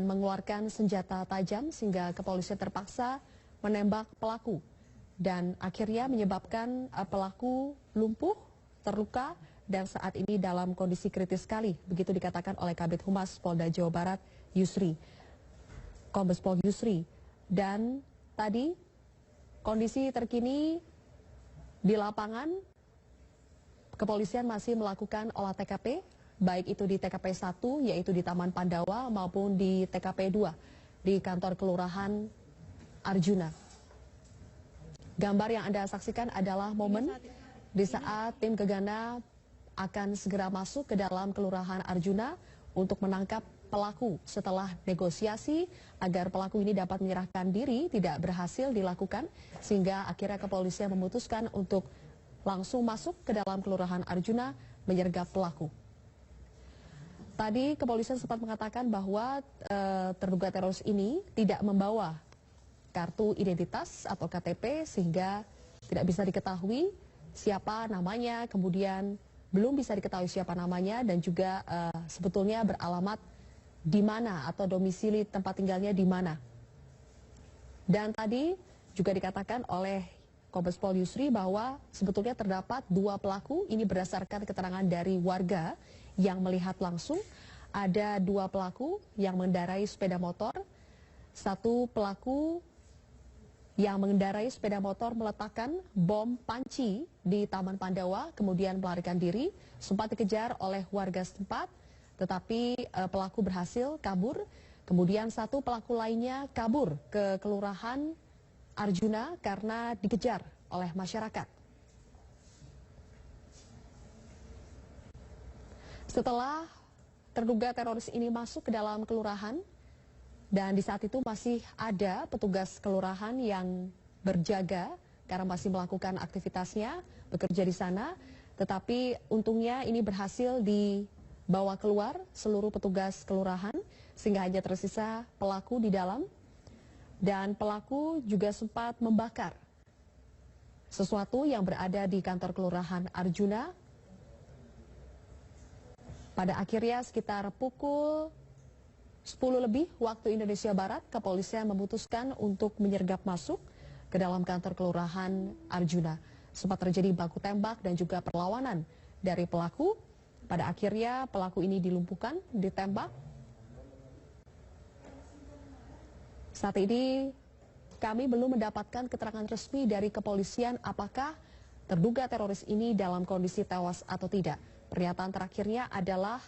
mengeluarkan senjata tajam sehingga kepolisian terpaksa menembak pelaku dan akhirnya menyebabkan pelaku lumpuh, terluka dan saat ini dalam kondisi kritis sekali, begitu dikatakan oleh Kabid Humas Polda Jawa Barat Yusri, Kombes Pol Yusri. Dan tadi kondisi terkini di lapangan, kepolisian masih melakukan olah TKP, baik itu di TKP 1 yaitu di Taman Pandawa maupun di TKP 2 di kantor Kelurahan Arjuna. Gambar yang Anda saksikan adalah momen di saat tim Gegana akan segera masuk ke dalam Kelurahan Arjuna untuk menangkap pelaku setelah negosiasi agar pelaku ini dapat menyerahkan diri tidak berhasil dilakukan sehingga akhirnya kepolisian memutuskan untuk langsung masuk ke dalam Kelurahan Arjuna menyergap pelaku. Tadi kepolisian sempat mengatakan bahwa terduga teroris ini tidak membawa kartu identitas atau KTP sehingga tidak bisa diketahui siapa namanya, kemudian belum bisa diketahui siapa namanya dan juga sebetulnya beralamat di mana atau domisili tempat tinggalnya di mana. Dan tadi juga dikatakan oleh Kombes Pol Yusri bahwa sebetulnya terdapat 2 pelaku, ini berdasarkan keterangan dari warga yang melihat langsung. Ada 2 pelaku yang mengendarai sepeda motor, 1 pelaku yang mengendarai sepeda motor meletakkan bom panci di Taman Pandawa, kemudian melarikan diri, sempat dikejar oleh warga setempat, tetapi pelaku berhasil kabur. Kemudian 1 pelaku lainnya kabur ke Kelurahan Arjuna karena dikejar oleh masyarakat. Setelah terduga teroris ini masuk ke dalam kelurahan, dan di saat itu masih ada petugas kelurahan yang berjaga karena masih melakukan aktivitasnya, bekerja di sana. Tetapi untungnya ini berhasil dibawa keluar seluruh petugas kelurahan sehingga hanya tersisa pelaku di dalam. Dan pelaku juga sempat membakar sesuatu yang berada di kantor Kelurahan Arjuna. Pada akhirnya sekitar pukul 10 lebih waktu Indonesia Barat, kepolisian memutuskan untuk menyergap masuk ke dalam kantor Kelurahan Arjuna. Sempat terjadi baku tembak dan juga perlawanan dari pelaku. Pada akhirnya pelaku ini dilumpuhkan, ditembak. Saat ini kami belum mendapatkan keterangan resmi dari kepolisian apakah terduga teroris ini dalam kondisi tewas atau tidak. Pernyataan terakhirnya adalah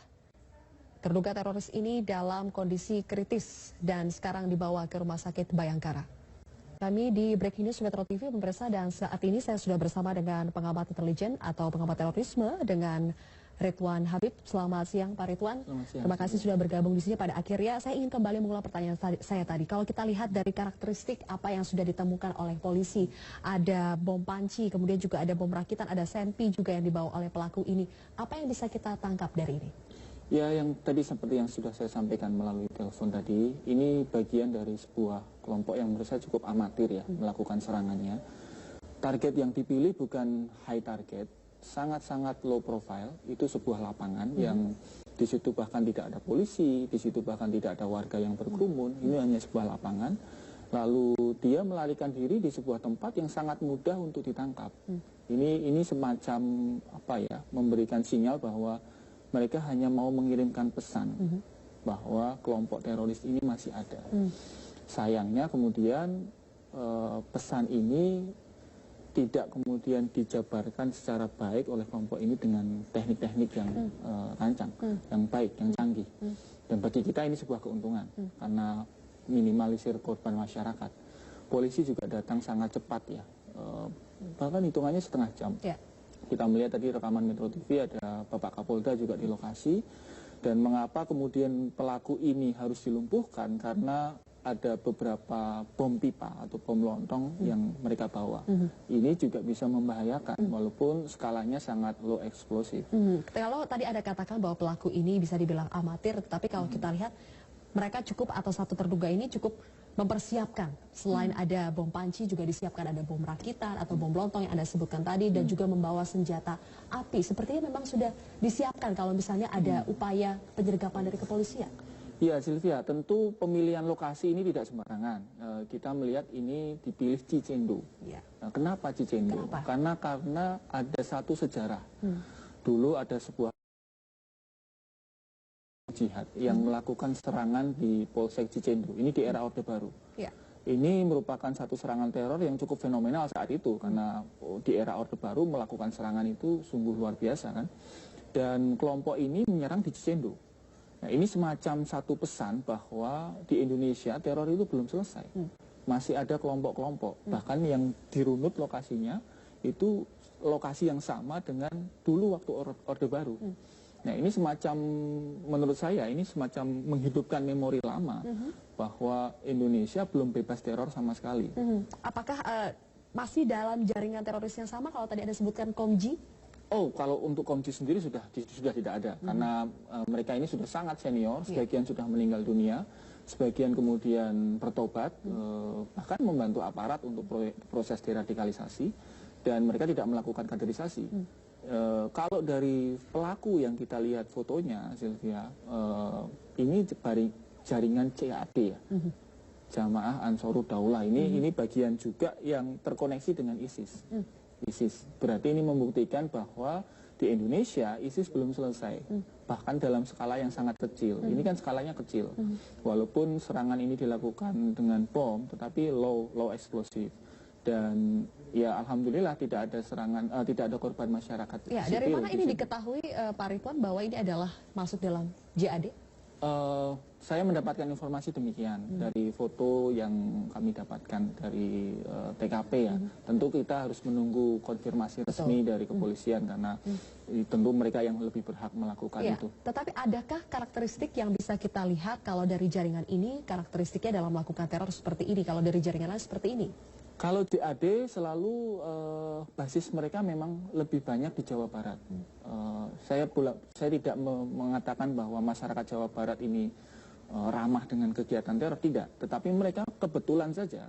terduga teroris ini dalam kondisi kritis dan sekarang dibawa ke Rumah Sakit Bayangkara. Kami di Breaking News Metro TV pemirsa, dan saat ini saya sudah bersama dengan pengamat intelijen atau pengamat terorisme dengan Ridwan Habib. Selamat siang Pak Ridwan. Terima kasih sudah bergabung di sini. Pada akhirnya saya ingin kembali mengulang pertanyaan saya tadi. Kalau kita lihat dari karakteristik apa yang sudah ditemukan oleh polisi, ada bom panci, kemudian juga ada bom rakitan, ada senpi juga yang dibawa oleh pelaku ini. Apa yang bisa kita tangkap dari ini? Ya, yang tadi seperti yang sudah saya sampaikan melalui telepon tadi, ini bagian dari sebuah kelompok yang menurut saya cukup amatir ya, melakukan serangannya. Target yang dipilih bukan high target, sangat-sangat low profile. Itu sebuah lapangan yang di situ bahkan tidak ada polisi, di situ bahkan tidak ada warga yang berkerumun. Ini hanya sebuah lapangan. Lalu dia melarikan diri di sebuah tempat yang sangat mudah untuk ditangkap. Ini semacam apa ya, memberikan sinyal bahwa mereka hanya mau mengirimkan pesan bahwa kelompok teroris ini masih ada. Sayangnya kemudian pesan ini tidak kemudian dijabarkan secara baik oleh kelompok ini dengan teknik-teknik yang rancang, yang baik, yang canggih. Dan bagi kita ini sebuah keuntungan karena minimalisir korban masyarakat. Polisi juga datang sangat cepat ya, bahkan hitungannya setengah jam. Kita melihat tadi rekaman Metro TV ada Bapak Kapolda juga di lokasi. Dan mengapa kemudian pelaku ini harus dilumpuhkan? Karena ada beberapa bom pipa atau bom lontong yang mereka bawa. Ini juga bisa membahayakan walaupun skalanya sangat low eksplosif. Kalau tadi ada katakan bahwa pelaku ini bisa dibilang amatir, tetapi kalau kita lihat mereka cukup, atau satu terduga ini cukup mempersiapkan. Selain ada bom panci juga disiapkan ada bom rakitan atau bom lontong yang Anda sebutkan tadi, dan juga membawa senjata api. Sepertinya memang sudah disiapkan kalau misalnya ada upaya penyergapan dari kepolisian. Ya, Sylvia, tentu pemilihan lokasi ini tidak sembarangan. Kita melihat ini dipilih Cicendo. Ya. Kenapa Cicendo? Karena ada satu sejarah. Dulu ada sebuah jihad yang melakukan serangan di Polsek Cicendo. Ini di era Orde Baru. Ya. Ini merupakan satu serangan teror yang cukup fenomenal saat itu karena di era Orde Baru melakukan serangan itu sungguh luar biasa kan. Dan kelompok ini menyerang di Cicendo. Nah, ini semacam satu pesan bahwa di Indonesia teror itu belum selesai. Masih ada kelompok-kelompok. Bahkan yang dirunut lokasinya itu lokasi yang sama dengan dulu waktu Orde Baru. Nah, ini semacam, menurut saya, ini semacam menghidupkan memori lama bahwa Indonesia belum bebas teror sama sekali. Apakah masih dalam jaringan teroris yang sama kalau tadi Anda sebutkan Komji? Oh, kalau untuk Komji sendiri sudah tidak ada, karena mereka ini sudah sangat senior, sebagian sudah meninggal dunia, sebagian kemudian bertobat, bahkan membantu aparat untuk proses deradikalisasi, dan mereka tidak melakukan kaderisasi. Kalau dari pelaku yang kita lihat fotonya, Sylvia, ini jaringan CAD ya, Jamaah Ansarud Daulah, ini bagian juga yang terkoneksi dengan ISIS. Berarti ini membuktikan bahwa di Indonesia ISIS belum selesai, bahkan dalam skala yang sangat kecil. Ini kan skalanya kecil, walaupun serangan ini dilakukan dengan bom, tetapi low explosive. Dan ya alhamdulillah tidak ada serangan, tidak ada korban masyarakat. Ya, dari mana ini diketahui Pak Ridwan bahwa ini adalah masuk dalam JAD? Saya mendapatkan informasi demikian dari foto yang kami dapatkan dari TKP ya. Tentu kita harus menunggu konfirmasi resmi dari kepolisian karena tentu mereka yang lebih berhak melakukan itu. Tetapi adakah karakteristik yang bisa kita lihat kalau dari jaringan ini karakteristiknya dalam melakukan teror seperti ini, kalau dari jaringan lain seperti ini? Kalau JAD selalu basis mereka memang lebih banyak di Jawa Barat. Saya tidak mengatakan bahwa masyarakat Jawa Barat ini ramah dengan kegiatan teror, tidak. Tetapi mereka kebetulan saja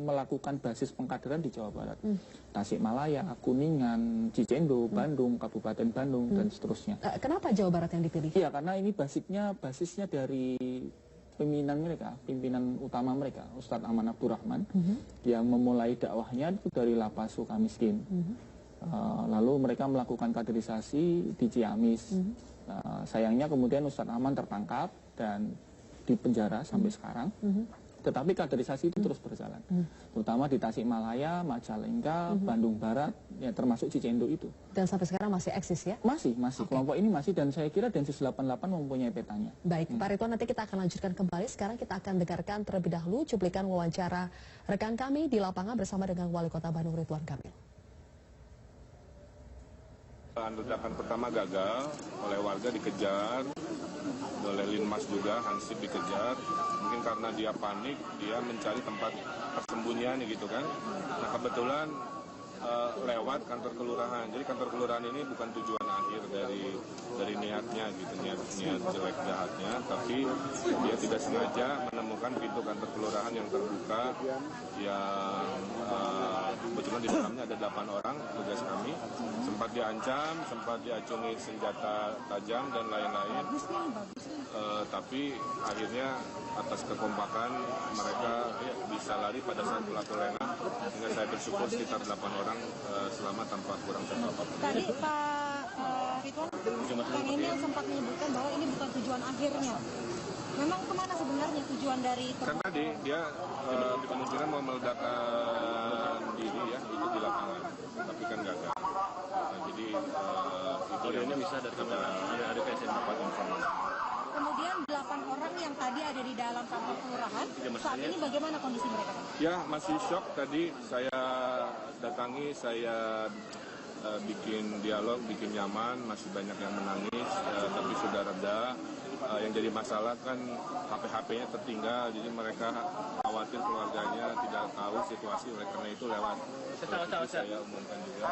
melakukan basis pengkaderan di Jawa Barat. Tasikmalaya, Kuningan, Cicendo, Bandung, Kabupaten Bandung, dan seterusnya. Kenapa Jawa Barat yang dipilih? Iya, karena ini basisnya dari pimpinan utama mereka, Ustadz Aman Abdurrahman, yang memulai dakwahnya itu dari Lapas Sukamiskin. Lalu mereka melakukan kaderisasi di Ciamis. Sayangnya kemudian Ustadz Aman tertangkap dan dipenjara sampai sekarang. Tetapi kaderisasi itu terus berjalan, terutama di Tasikmalaya, Majalengka, Bandung Barat, ya termasuk Cicendo itu. Dan sampai sekarang masih eksis ya? Masih. Kelompok ini masih, dan saya kira Densus 88 mempunyai petanya. Baik, Pak Ridwan, nanti kita akan lanjutkan kembali. Sekarang kita akan dengarkan terlebih dahulu cuplikan wawancara rekan kami di lapangan bersama dengan Wali Kota Bandung Ridwan Kamil. Ledakan pertama gagal, oleh warga dikejar, oleh Linmas juga, Hansip dikejar. Mungkin karena dia panik, dia mencari tempat persembunyian gitu kan. Nah kebetulan lewat kantor kelurahan. Jadi kantor kelurahan ini bukan tujuan akhir dari niatnya gitu, niat jelek jahatnya, tapi dia tidak sengaja menemukan pintu kantor kelurahan yang terbuka, yang kebetulan di dalamnya ada 8 orang tugas kami. Sempat diancam, sempat diacungi senjata tajam dan lain-lain. Tapi akhirnya atas kekompakan mereka bisa lari pada saat pelaku lengah, sehingga saya bersyukur sekitar 8 orang selamat tanpa kurang apa-apa. Tadi Pak Ridwan, Kang Emil sempat menyebutkan bahwa ini bukan tujuan akhirnya. Memang kemana sebenarnya tujuan dari Karena dia kemungkinan mau meledakkan diri ya, itu di lapangan, tapi kan gagal. Nah, jadi itu yang bisa dari PSN dapat informasi. Kemudian 8 orang yang tadi ada di dalam kantor kelurahan, saat ini bagaimana kondisi mereka? Ya, masih shock. Tadi saya datangi, saya bikin dialog, bikin nyaman, masih banyak yang menangis, tapi sudah reda. Yang jadi masalah kan HP-HP-nya tertinggal, jadi mereka khawatir keluarganya tidak tahu situasi, oleh karena itu lewat saya umumkan juga.